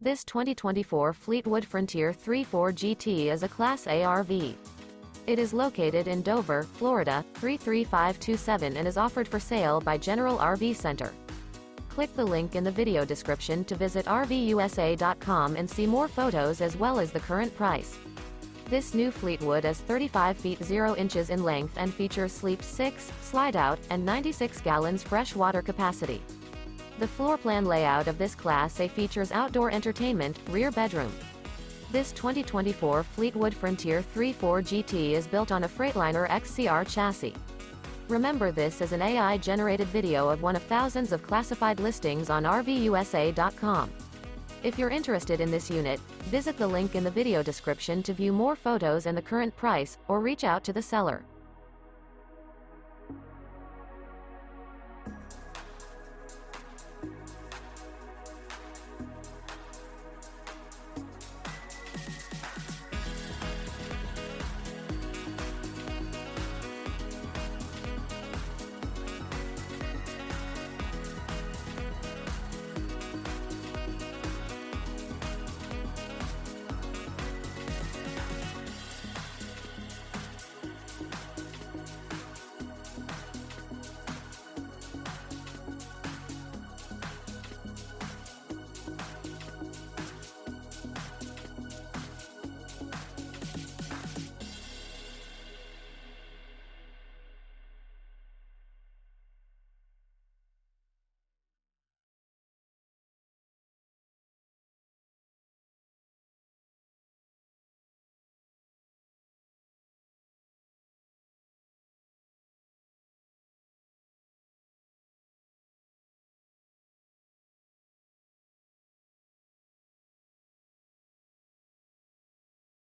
This 2024 Fleetwood Frontier 3.4 GT is a Class A RV. It is located in Dover, Florida, 33527 and is offered for sale by General RV Center. Click the link in the video description to visit RVUSA.com and see more photos as well as the current price. This new Fleetwood is 35 feet 0 inches in length and features sleep 6, slide-out, and 96 gallons fresh water capacity. The floor plan layout of this Class A features outdoor entertainment, rear bedroom. This 2024 Fleetwood Frontier 3.4 GT is built on a Freightliner XCR chassis. Remember, this is an AI-generated video of one of thousands of classified listings on RVUSA.com. If you're interested in this unit, visit the link in the video description to view more photos and the current price, or reach out to the seller.